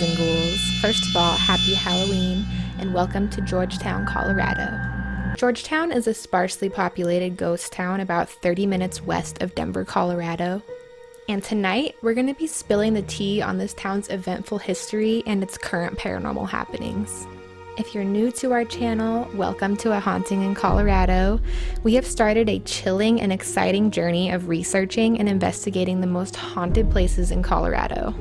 boys and ghouls. First of all, happy Halloween and welcome to Georgetown, Colorado. Georgetown is a sparsely populated ghost town about 30 minutes west of Denver, Colorado. And tonight, we're going to be spilling the tea on this town's eventful history and its current paranormal happenings. If you're new to our channel, welcome to A Haunting in Colorado. We have started a chilling and exciting journey of researching and investigating the most haunted places in Colorado.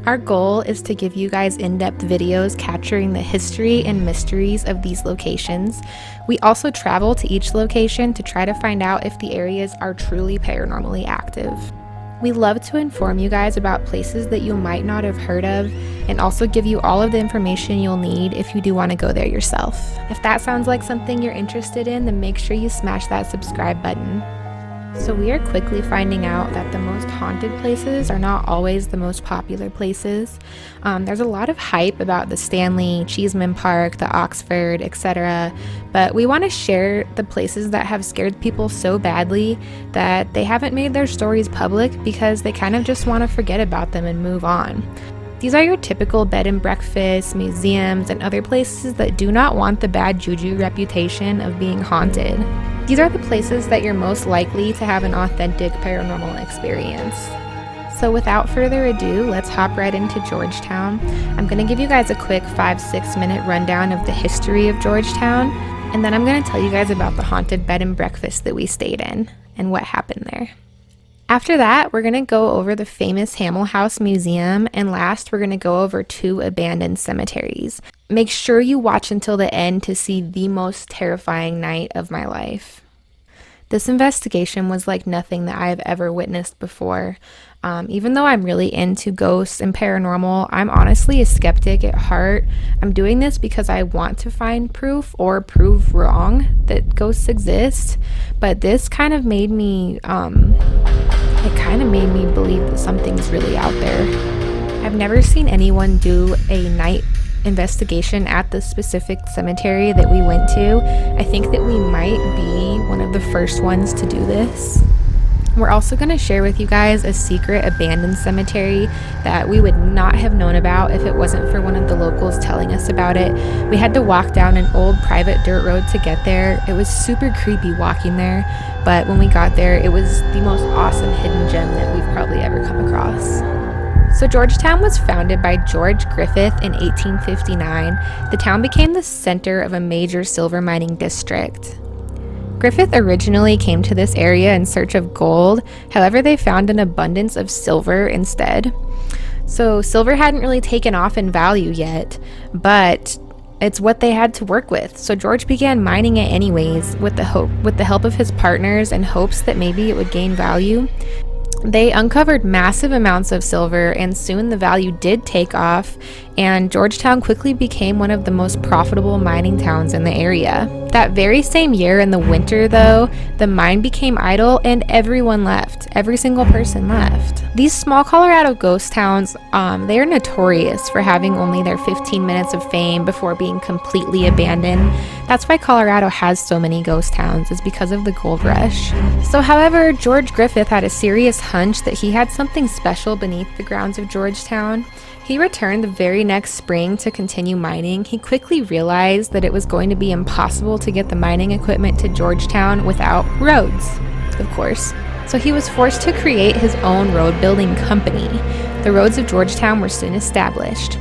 Our goal is to give you guys in-depth videos capturing the history and mysteries of these locations. We also travel to each location to try to find out if the areas are truly paranormally active. We love to inform you guys about places that you might not have heard of and also give you all of the information you'll need if you do want to go there yourself. If that sounds like something you're interested in, then make sure you smash that subscribe button. So we are quickly finding out that the most haunted places are not always the most popular places. There's a lot of hype about the Stanley, Cheeseman Park, the Oxford, etc. But we want to share the places that have scared people so badly that they haven't made their stories public because they kind of just want to forget about them and move on. These are your typical bed and breakfasts, museums, and other places that do not want the bad juju reputation of being haunted. These are the places that you're most likely to have an authentic paranormal experience. So without further ado, let's hop right into Georgetown. I'm going to give you guys a quick 5-6 minute rundown of the history of Georgetown, and then I'm going to tell you guys about the haunted bed and breakfast that we stayed in and what happened there. After that, we're going to go over the famous Hamel House Museum, and last, we're going to go over 2 abandoned cemeteries. Make sure you watch until the end to see the most terrifying night of my life. This investigation was like nothing that I have ever witnessed before. Even though I'm really into ghosts and paranormal, I'm honestly a skeptic at heart. I'm doing this because I want to find proof or prove wrong that ghosts exist, but this kind of made me, believe that something's really out there. I've never seen anyone do a night investigation at the specific cemetery that we went to. I think that we might be one of the first ones to do this. We're also going to share with you guys a secret abandoned cemetery that we would not have known about if it wasn't for one of the locals telling us about it. We had to walk down an old private dirt road to get there. It was super creepy walking there, but when we got there, it was the most awesome hidden gem that we've probably ever come across. So Georgetown was founded by George Griffith in 1859. The town became the center of a major silver mining district. Griffith originally came to this area in search of gold, however they found an abundance of silver instead. So silver hadn't really taken off in value yet, but it's what they had to work with. So George began mining it anyways with the help of his partners and hopes that maybe it would gain value. They uncovered massive amounts of silver, and soon the value did take off, and Georgetown quickly became one of the most profitable mining towns in the area. That very same year in the winter, though, the mine became idle and everyone left. Every single person left. These small Colorado ghost towns, they are notorious for having only their 15 minutes of fame before being completely abandoned. That's why Colorado has so many ghost towns, is because of the gold rush. So however, George Griffith had a serious hunch that he had something special beneath the grounds of Georgetown. He returned the very next spring to continue mining. He quickly realized that it was going to be impossible to get the mining equipment to Georgetown without roads, of course. So he was forced to create his own road building company. The roads of Georgetown were soon established.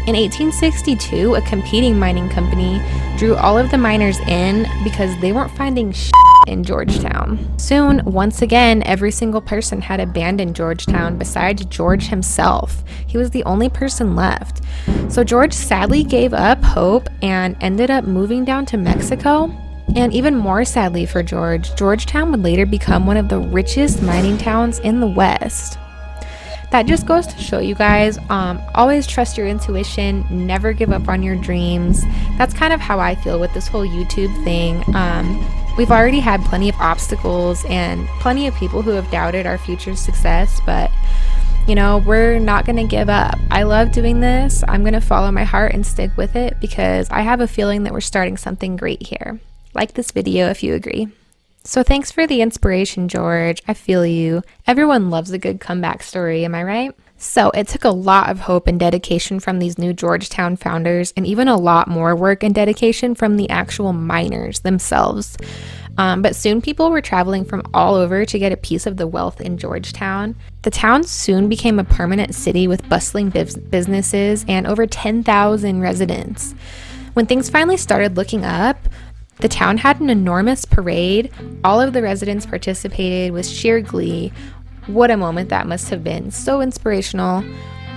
In 1862, a competing mining company drew all of the miners in because they weren't finding shit in Georgetown. Soon, once again, every single person had abandoned Georgetown besides George himself. He was the only person left. So George sadly gave up hope and ended up moving down to Mexico. And even more sadly for George, Georgetown would later become one of the richest mining towns in the West. That just goes to show you guys, always trust your intuition, never give up on your dreams. That's kind of how I feel with this whole YouTube thing. We've already had plenty of obstacles and plenty of people who have doubted our future success, but we're not going to give up. I love doing this. I'm going to follow my heart and stick with it because I have a feeling that we're starting something great here. Like this video if you agree. So thanks for the inspiration, George. I feel you. Everyone loves a good comeback story, am I right? So it took a lot of hope and dedication from these new Georgetown founders, and even a lot more work and dedication from the actual miners themselves. But soon people were traveling from all over to get a piece of the wealth in Georgetown. The town soon became a permanent city with bustling businesses and over 10,000 residents. When things finally started looking up, the town had an enormous parade. All of the residents participated with sheer glee. What a moment that must have been. So inspirational.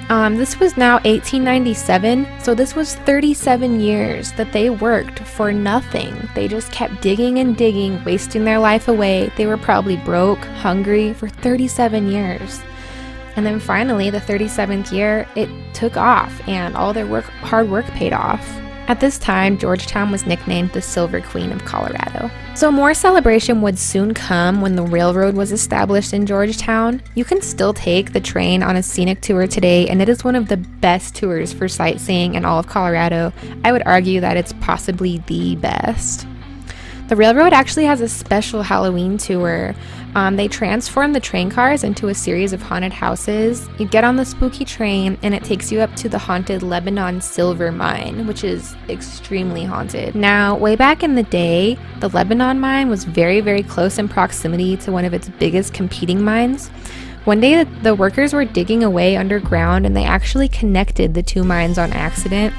This was now 1897, so this was 37 years that they worked for nothing. They just kept digging and digging, wasting their life away. They were probably broke, hungry for 37 years. And then finally, the 37th year, it took off, and all their hard work paid off. At this time, Georgetown was nicknamed the Silver Queen of Colorado. So more celebration would soon come when the railroad was established in Georgetown. You can still take the train on a scenic tour today, and it is one of the best tours for sightseeing in all of Colorado. I would argue that it's possibly the best. The railroad actually has a special Halloween tour. They transform the train cars into a series of haunted houses. You get on the spooky train and it takes you up to the haunted Lebanon Silver Mine, which is extremely haunted. Now, way back in the day, the Lebanon mine was very, very close in proximity to one of its biggest competing mines. One day, the workers were digging away underground and they actually connected the two mines on accident.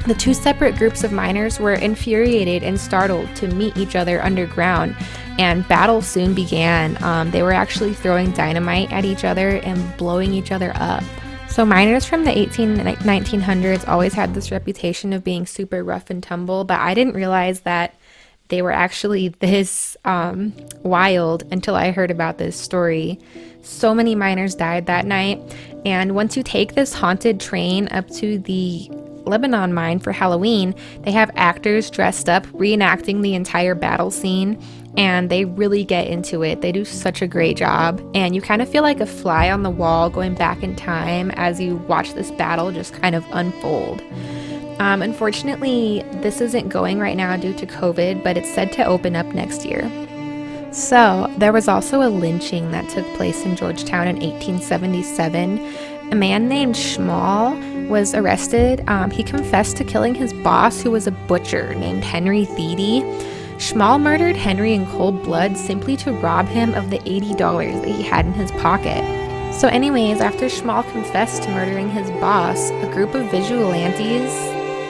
The two separate groups of miners were infuriated and startled to meet each other underground, and battle soon began. They were actually throwing dynamite at each other and blowing each other up. So miners from the 1900s always had this reputation of being super rough and tumble, but I didn't realize that they were actually this wild until I heard about this story. So many miners died that night, and once you take this haunted train up to the Lebanon mine for Halloween, they have actors dressed up reenacting the entire battle scene, and they really get into it. They do such a great job, and you kind of feel like a fly on the wall going back in time as you watch this battle just kind of unfold. Unfortunately, this isn't going right now due to COVID, but it's said to open up next year. So there was also a lynching that took place in Georgetown in 1877. A man named Schmall was arrested. He confessed to killing his boss, who was a butcher named Henry Theedy. Schmall murdered Henry in cold blood simply to rob him of the $80 that he had in his pocket. So anyways, after Schmall confessed to murdering his boss, a group of vigilantes,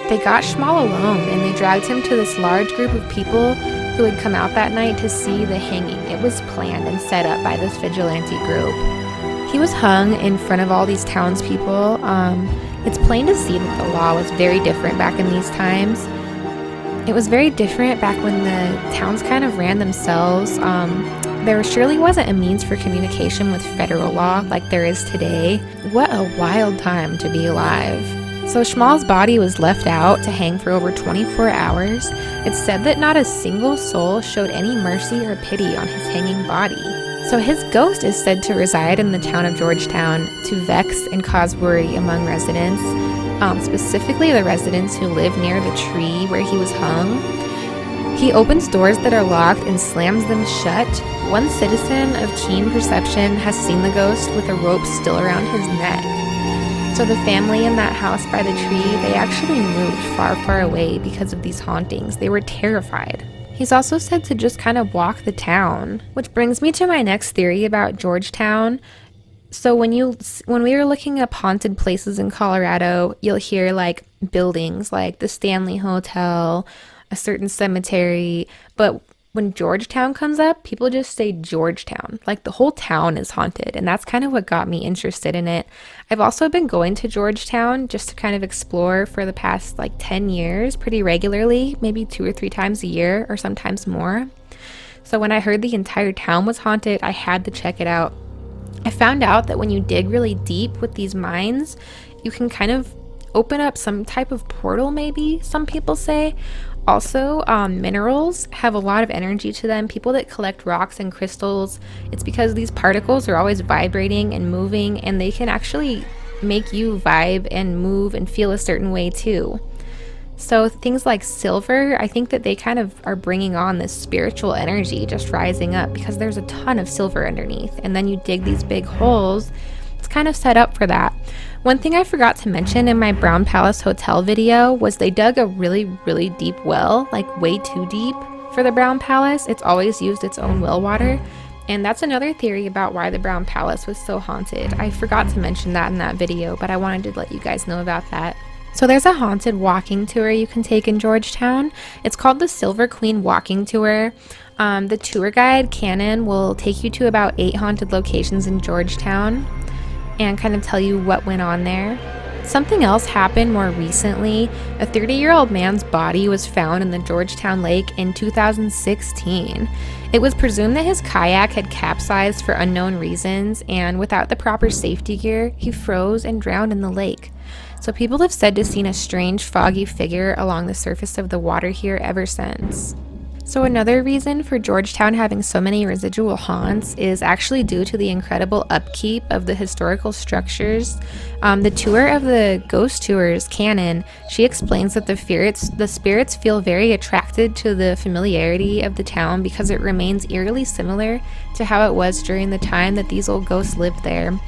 they got Schmall alone and they dragged him to this large group of people who had come out that night to see the hanging. It was planned and set up by this vigilante group. He was hung in front of all these townspeople. It's plain to see that the law was very different back in these times. It was very different back when the towns kind of ran themselves. There surely wasn't a means for communication with federal law like there is today. What a wild time to be alive. So Schmall's body was left out to hang for over 24 hours. It's said that not a single soul showed any mercy or pity on his hanging body. So his ghost is said to reside in the town of Georgetown to vex and cause worry among residents, specifically the residents who live near the tree where he was hung. He opens doors that are locked and slams them shut. One citizen of keen perception has seen the ghost with a rope still around his neck. So the family in that house by the tree, they actually moved far, far away because of these hauntings. They were terrified. He's also said to just kind of walk the town, which brings me to my next theory about Georgetown. So when we were looking up haunted places in Colorado, you'll hear like buildings like the Stanley Hotel, a certain cemetery, but when Georgetown comes up, people just say Georgetown. Like the whole town is haunted, and that's kind of what got me interested in it. I've also been going to Georgetown just to kind of explore for the past like 10 years pretty regularly, maybe 2 or 3 times a year or sometimes more. So when I heard the entire town was haunted, I had to check it out. I found out that when you dig really deep with these mines, you can kind of open up some type of portal, maybe, some people say. Also, minerals have a lot of energy to them. People that collect rocks and crystals, it's because these particles are always vibrating and moving, and they can actually make you vibe and move and feel a certain way too. So things like silver, I think that they kind of are bringing on this spiritual energy just rising up because there's a ton of silver underneath. And then you dig these big holes. It's kind of set up for that. One thing I forgot to mention in my Brown Palace Hotel video was they dug a really, really deep well, like way too deep for the Brown Palace. It's always used its own well water. And that's another theory about why the Brown Palace was so haunted. I forgot to mention that in that video, but I wanted to let you guys know about that. So there's a haunted walking tour you can take in Georgetown. It's called the Silver Queen Walking Tour. The tour guide, Cannon, will take you to about 8 haunted locations in Georgetown and kind of tell you what went on there. Something else happened more recently. A 30-year-old man's body was found in the Georgetown Lake in 2016. It was presumed that his kayak had capsized for unknown reasons, and without the proper safety gear, he froze and drowned in the lake. So people have said to seen a strange foggy figure along the surface of the water here ever since. So another reason for Georgetown having so many residual haunts is actually due to the incredible upkeep of the historical structures. The tour of the ghost tours, Cannon, she explains that the spirits feel very attracted to the familiarity of the town because it remains eerily similar to how it was during the time that these old ghosts lived there.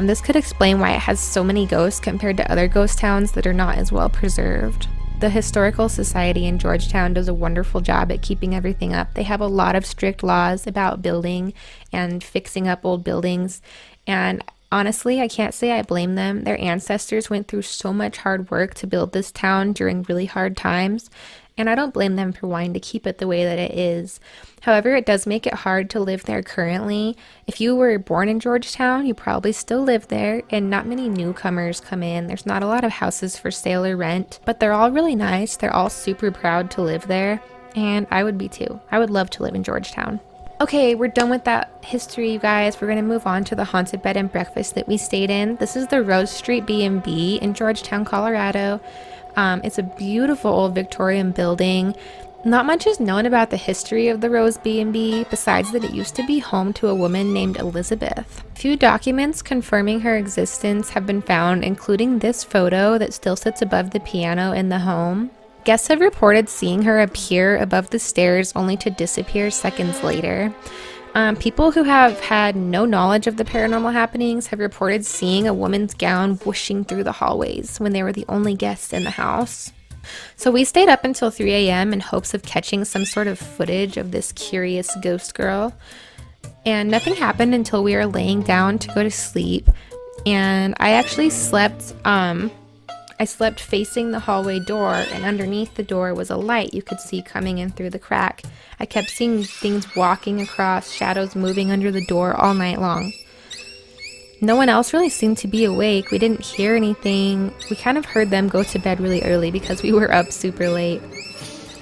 This could explain why it has so many ghosts compared to other ghost towns that are not as well preserved. The Historical Society in Georgetown does a wonderful job at keeping everything up. They have a lot of strict laws about building and fixing up old buildings, and honestly, I can't say I blame them. Their ancestors went through so much hard work to build this town during really hard times, and I don't blame them for wanting to keep it the way that it is. However, it does make it hard to live there currently. If you were born in Georgetown, you probably still live there, and not many newcomers come in. There's not a lot of houses for sale or rent, but they're all really nice. They're all super proud to live there, and I would be too. I would love to live in Georgetown. Okay, we're done with that history, you guys. We're going to move on to the haunted bed and breakfast that we stayed in. This is the Rose Street B&B in Georgetown, Colorado. It's a beautiful old Victorian building. Not much is known about the history of the Rose B&B, besides that it used to be home to a woman named Elizabeth. Few documents confirming her existence have been found, including this photo that still sits above the piano in the home. Guests have reported seeing her appear above the stairs only to disappear seconds later. People who have had no knowledge of the paranormal happenings have reported seeing a woman's gown whooshing through the hallways when they were the only guests in the house. So we stayed up until 3 a.m. in hopes of catching some sort of footage of this curious ghost girl. And nothing happened until we were laying down to go to sleep. And I actually slept facing the hallway door, and underneath the door was a light you could see coming in through the crack. I kept seeing things walking across, shadows moving under the door all night long. No one else really seemed to be awake. We didn't hear anything. We kind of heard them go to bed really early because we were up super late.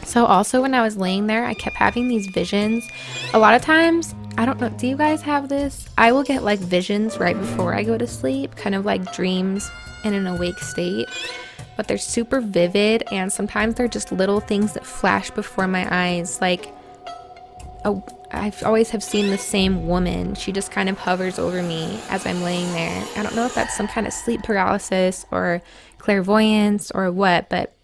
So also when I was laying there, I kept having these visions. A lot of times, I don't know, do you guys have this? I will get like visions right before I go to sleep, kind of like dreams in an awake state, but they're super vivid, and sometimes they're just little things that flash before my eyes. Like, I've always have seen the same woman. She just kind of hovers over me as I'm laying there. I don't know if that's some kind of sleep paralysis or clairvoyance or what, but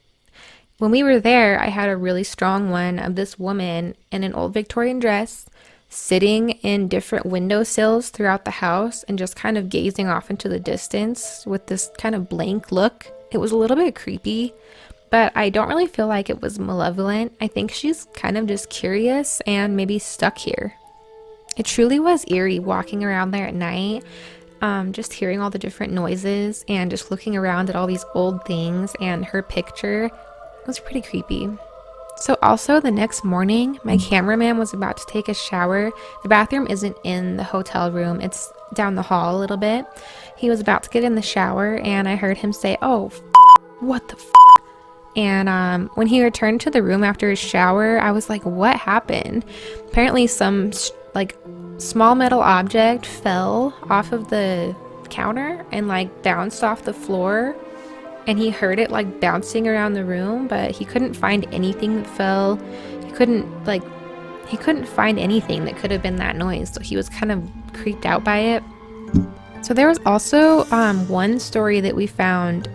when we were there, I had a really strong one of this woman in an old Victorian dress sitting in different windowsills throughout the house and just kind of gazing off into the distance with this kind of blank look. It was a little bit creepy, but I don't really feel like it was malevolent. I think she's kind of just curious and maybe stuck here. It truly was eerie walking around there at night, just hearing all the different noises and just looking around at all these old things, and her picture. It was pretty creepy. So also the next morning, my cameraman was about to take a shower. The bathroom isn't in the hotel room. It's down the hall a little bit. He was about to get in the shower, and I heard him say, "Oh, what the f***?" And when he returned to the room after his shower, I was like, what happened? Apparently some like small metal object fell off of the counter and like bounced off the floor. And he heard it like bouncing around the room, but he couldn't find anything that fell. He couldn't find anything that could have been that noise. So he was kind of creeped out by it. So there was also one story that we found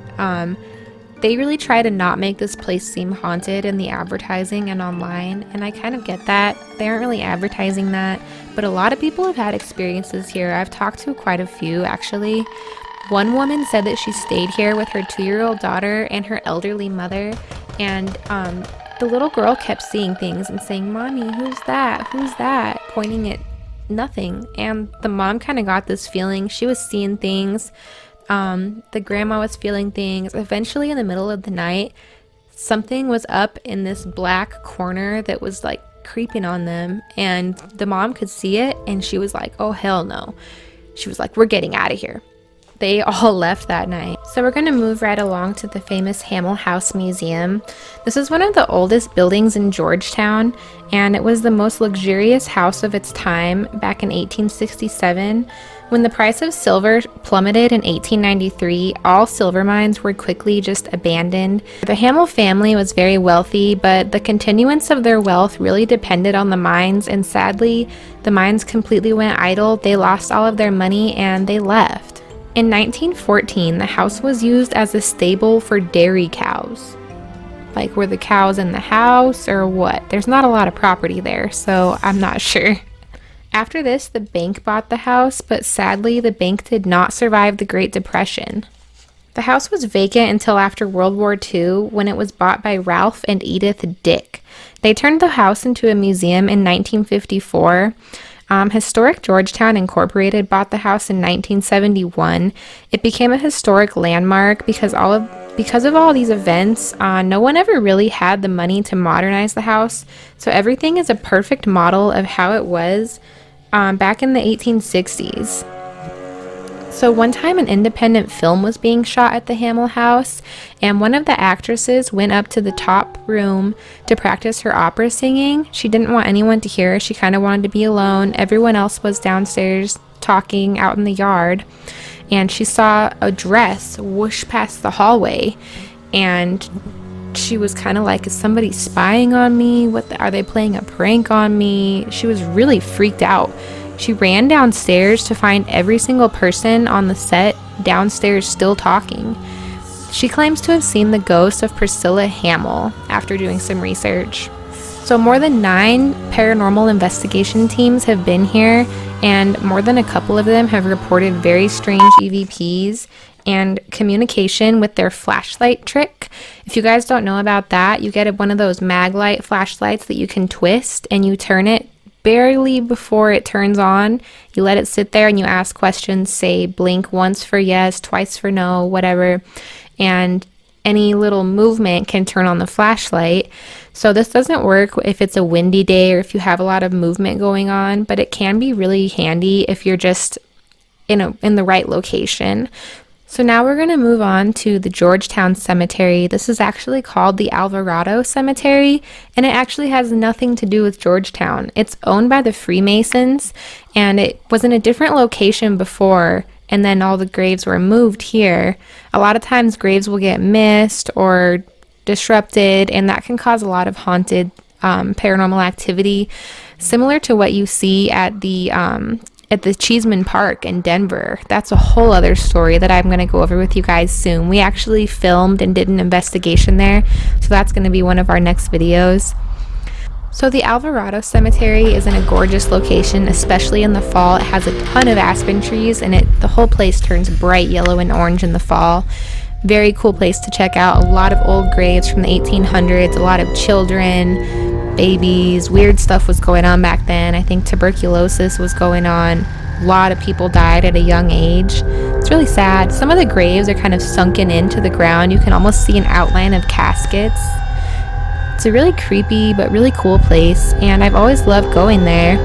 They really try to not make this place seem haunted in the advertising and online, and I kind of get that. They aren't really advertising that, but a lot of people have had experiences here. I've talked to quite a few, actually. One woman said that she stayed here with her 2-year-old daughter and her elderly mother, and the little girl kept seeing things and saying, "Mommy, who's that? Who's that?" pointing at nothing. And the mom kind of got this feeling. She was seeing things. The grandma was feeling things. Eventually, in the middle of the night, something was up in this black corner that was like creeping on them, and the mom could see it, and she was like, "Oh, hell no." She was like, "We're getting out of here." They all left that night. So we're going to move right along to the famous Hamel House Museum. This is one of the oldest buildings in Georgetown, and it was the most luxurious house of its time back in 1867. When the price of silver plummeted in 1893, all silver mines were quickly just abandoned. The Hamel family was very wealthy, but the continuance of their wealth really depended on the mines, and sadly, the mines completely went idle. They lost all of their money and they left. In 1914, the house was used as a stable for dairy cows. Like, were the cows in the house or what? There's not a lot of property there, so I'm not sure. After this, the bank bought the house, but sadly, the bank did not survive the Great Depression. The house was vacant until after World War II, when it was bought by Ralph and Edith Dick. They turned the house into a museum in 1954. Historic Georgetown Incorporated bought the house in 1971. It became a historic landmark because of all these events. No one ever really had the money to modernize the house, so everything is a perfect model of how it was back in the 1860s. So one time an independent film was being shot at the Hamel house, and one of the actresses went up to the top room to practice her opera singing. She didn't want anyone to hear her. She kind of wanted to be alone. Everyone else was downstairs talking out in the yard, and she saw a dress whoosh past the hallway, and she was kind of like, "Is somebody spying on me? Are they playing a prank on me?" She was really freaked out. She ran downstairs to find every single person on the set downstairs still talking. She claims to have seen the ghost of Priscilla Hamel after doing some research. So more than 9 paranormal investigation teams have been here, and more than a couple of them have reported very strange EVPs and communication with their flashlight trick. If you guys don't know about that, you get one of those Maglite flashlights that you can twist, and you turn it barely before it turns on. You let it sit there and you ask questions, say blink once for yes, twice for no, whatever, and any little movement can turn on the flashlight. So this doesn't work if it's a windy day or if you have a lot of movement going on, but it can be really handy if you're just in the right location. So now we're going to move on to the Georgetown Cemetery. This is actually called the Alvarado Cemetery, and it actually has nothing to do with Georgetown. It's owned by the Freemasons, and it was in a different location before, and then all the graves were moved here. A lot of times graves will get missed or disrupted, and that can cause a lot of haunted paranormal activity, similar to what you see at the Cheeseman Park in Denver. That's a whole other story that I'm going to go over with you guys soon. We actually filmed and did an investigation there, so that's going to be one of our next videos. So the Alvarado Cemetery is in a gorgeous location, especially in the fall. It has a ton of aspen trees, and the whole place turns bright yellow and orange in the fall. Very cool place to check out. A lot of old graves from the 1800s, a lot of children, babies. Weird stuff was going on back then. I think tuberculosis was going on. A lot of people died at a young age. It's really sad. Some of the graves are kind of sunken into the ground. You can almost see an outline of caskets. It's a really creepy but really cool place, and I've always loved going there.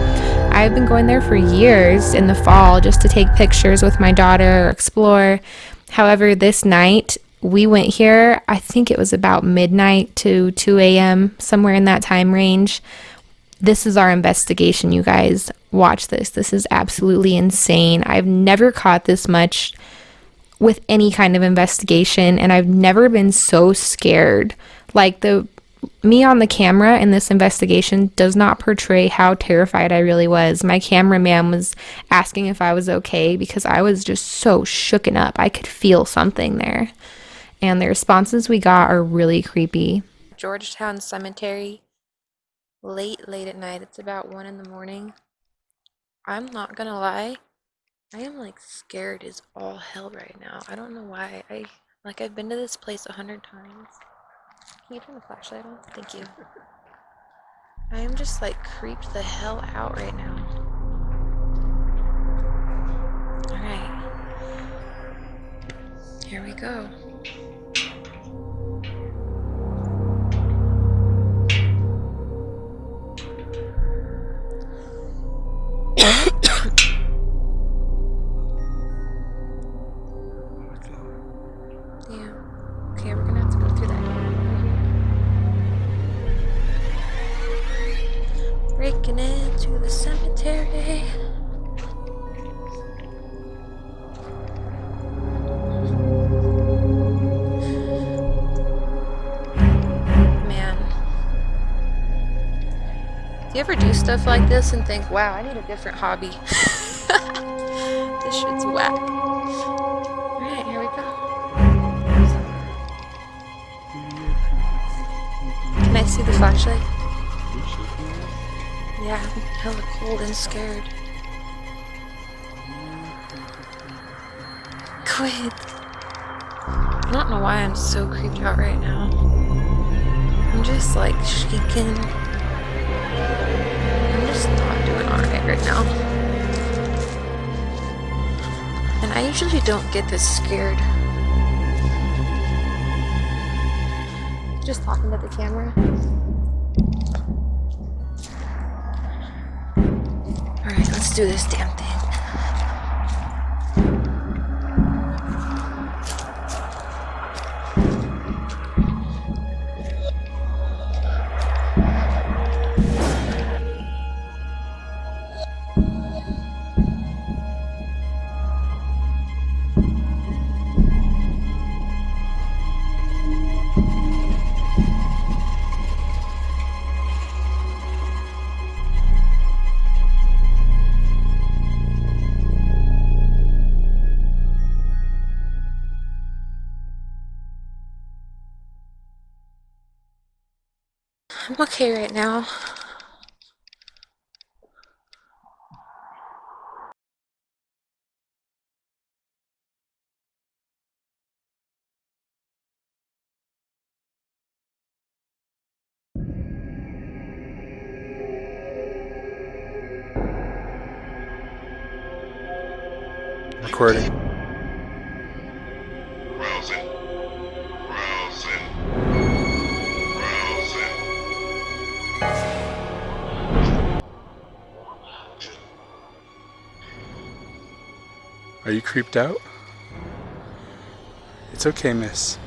I've been going there for years in the fall just to take pictures with my daughter or explore. However, this night we went here, I think it was about midnight to 2 a.m., somewhere in that time range. This is our investigation, you guys. Watch this. This is absolutely insane. I've never caught this much with any kind of investigation, and I've never been so scared. Like, me on the camera in this investigation does not portray how terrified I really was. My cameraman was asking if I was okay because I was just so shooken up. I could feel something there. and the responses we got are really creepy. Georgetown Cemetery, late at night. It's about 1 in the morning. I'm not gonna lie, I am like scared as all hell right now. I don't know why. I've been to this place 100 times. Can you turn the flashlight on? Thank you. I am just like creeped the hell out right now. Alright. Here we go. Yeah. Okay, we're gonna have to go through that. Breaking into the cemetery. Man. Do you ever do stuff like this and think, wow, I need a different hobby? This shit's whack. Alright, here we go. Can I see the flashlight? Yeah, I'm hella cold and scared. Quit. I don't know why I'm so creeped out right now. I'm just like shaking. I'm just not doing alright right now. And I usually don't get this scared. Just talking to the camera. Alright, let's do this damn thing. I'm okay right now. Recording. Are you creeped out? It's okay, miss.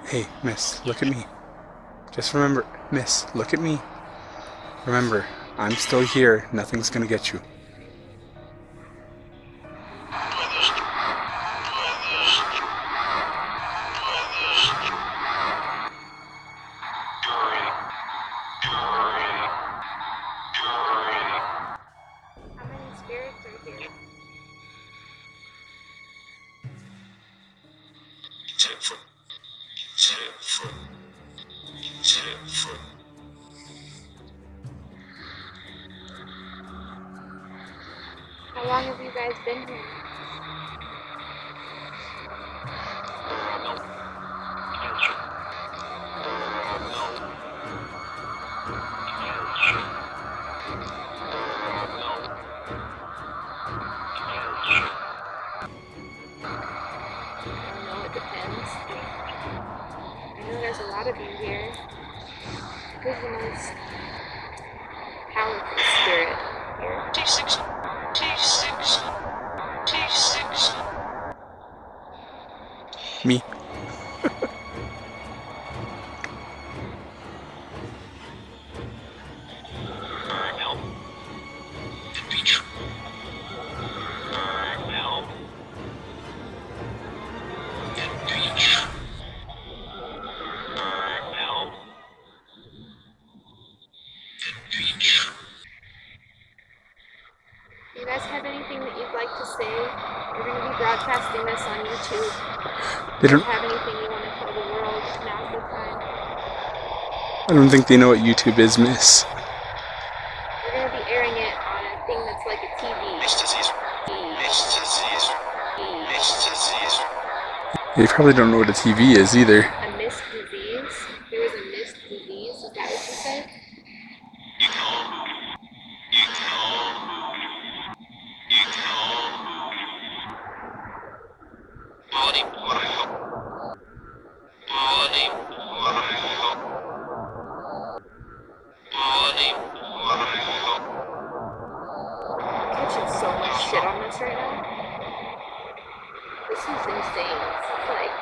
Hey, miss, look at me. Just remember, miss, look at me. Remember, I'm still here. Nothing's gonna get you. How many spirits are here? How long have you guys been here? I don't know, it depends. I know there's a lot of you here. Who's the most powerful spirit here? T6. Me. YouTube. They If you don't. have anything you want to tell the world, now's the time. I don't think they know what YouTube is, miss. We're going to be airing it on a thing that's like a TV. They probably don't know what a TV is either. A missed disease? There was a missed disease? Is that what you said? I'm catching so much shit on this right now. This is insane. It's like,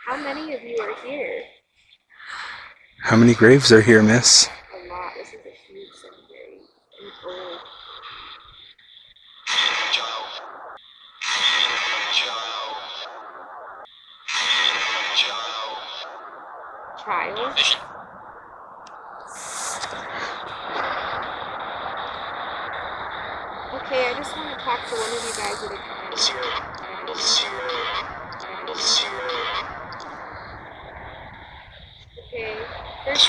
how many of you are here? How many graves are here, miss? A lot. This is a huge cemetery. It's old. Child? Okay, I just want to talk to one of you guys at a time. Okay, first,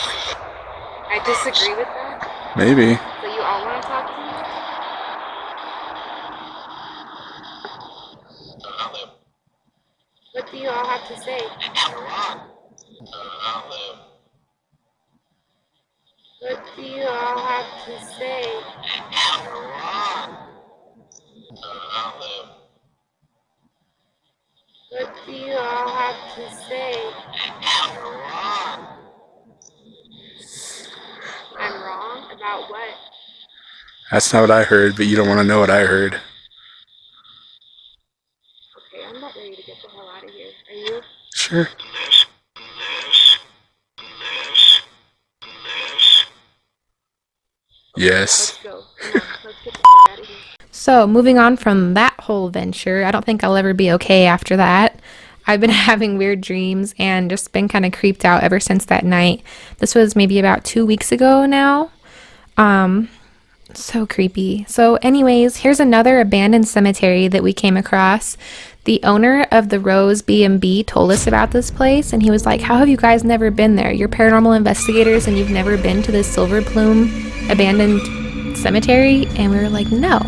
I disagree with that. Maybe. So you all want to talk to me? What do you all have to say? What do you all have to say? What do you all have to say? I'm wrong about what? That's not what I heard, but you don't want to know what I heard. Okay, I'm not ready to get the hell out of here. Are you? Sure. Yes. Let's go. Come on, let's get the fuck out of here. So, moving on from that whole venture, I don't think I'll ever be okay after that. I've been having weird dreams and just been kind of creeped out ever since that night. This was maybe about 2 weeks ago now. So creepy. So anyways, here's another abandoned cemetery that we came across. The owner of the Rose B&B told us about this place, and he was like, how have you guys never been there? You're paranormal investigators and you've never been to this Silver Plume abandoned cemetery? And we were like, no.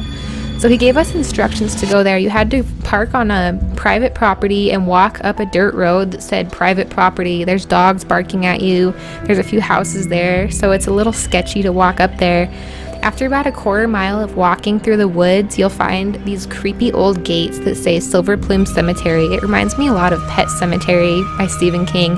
So he gave us instructions to go there. You had to park on a private property and walk up a dirt road that said private property. There's dogs barking at you. There's a few houses there, so it's a little sketchy to walk up there. After about a quarter mile of walking through the woods, you'll find these creepy old gates that say Silver Plume Cemetery. It reminds me a lot of Pet Sematary by Stephen King.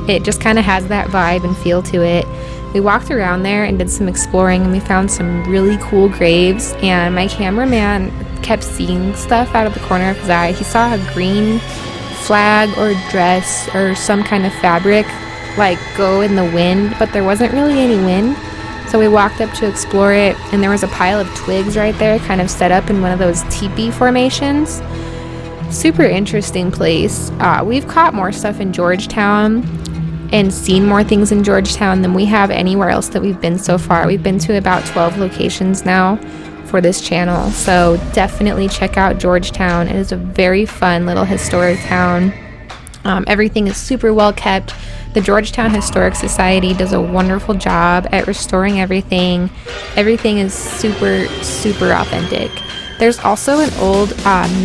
It just kind of has that vibe and feel to it. We walked around there and did some exploring, and we found some really cool graves, and my cameraman kept seeing stuff out of the corner of his eye. He saw a green flag or dress or some kind of fabric like go in the wind, but there wasn't really any wind. So we walked up to explore it, and there was a pile of twigs right there, kind of set up in one of those teepee formations. Super interesting place. We've caught more stuff in Georgetown and seen more things in Georgetown than we have anywhere else that we've been so far. We've been to about 12 locations now for this channel, so definitely check out Georgetown. It is a very fun little historic town. Everything is super well kept. The Georgetown Historic Society does a wonderful job at restoring everything. Everything is super, super authentic. There's also an old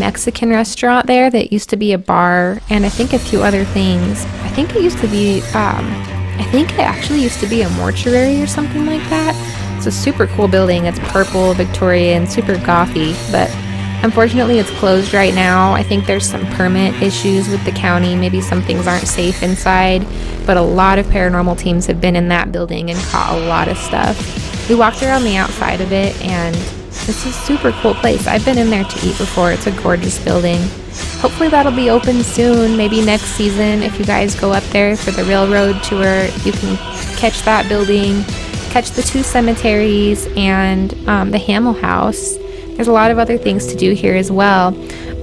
Mexican restaurant there that used to be a bar, and I think a few other things. I think it used to be, I think it actually used to be a mortuary or something like that. It's a super cool building. It's purple, Victorian, super gothy, but unfortunately it's closed right now. I think there's some permit issues with the county. Maybe some things aren't safe inside, but a lot of paranormal teams have been in that building and caught a lot of stuff. We walked around the outside of it, and it's a super cool place. I've been in there to eat before. It's a gorgeous building. Hopefully that'll be open soon, maybe next season. If you guys go up there for the railroad tour, you can catch that building, catch the 2 cemeteries, and the Hamill House. There's a lot of other things to do here as well.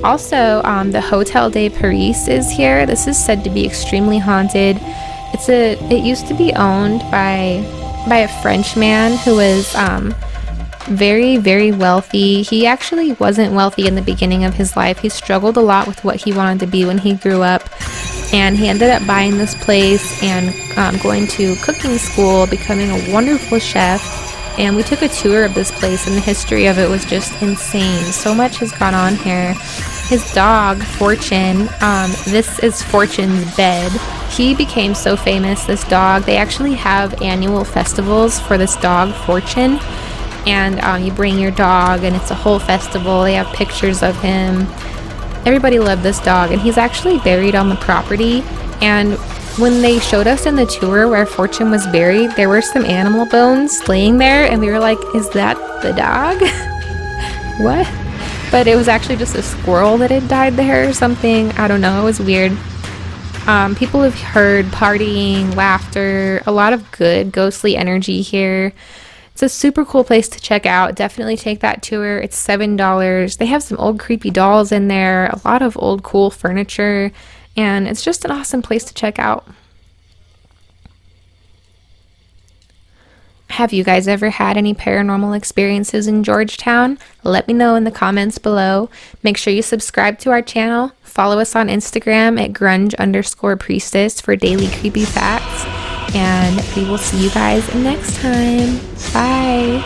Also, the Hotel de Paris is here. This is said to be extremely haunted. It used to be owned by a French man who was very, very wealthy. He actually wasn't wealthy in the beginning of his life. He struggled a lot with what he wanted to be when he grew up, and he ended up buying this place and going to cooking school, becoming a wonderful chef. And we took a tour of this place, and the history of it was just insane. So much has gone on here. His dog, Fortune, this is Fortune's bed. He became so famous, this dog. They actually have annual festivals for this dog, Fortune. And you bring your dog, and it's a whole festival. They have pictures of him. Everybody loved this dog, and he's actually buried on the property. And when they showed us in the tour where Fortune was buried, there were some animal bones laying there, and we were like, is that the dog? What? But it was actually just a squirrel that had died there or something. I don't know. It was weird. People have heard partying, laughter, a lot of good ghostly energy here. It's a super cool place to check out. Definitely take that tour. It's $7. They have some old creepy dolls in there, a lot of old cool furniture, and it's just an awesome place to check out. Have you guys ever had any paranormal experiences in Georgetown? Let me know in the comments below. Make sure you subscribe to our channel. Follow us on Instagram at grunge_priestess for daily creepy facts. And we will see you guys next time. Bye.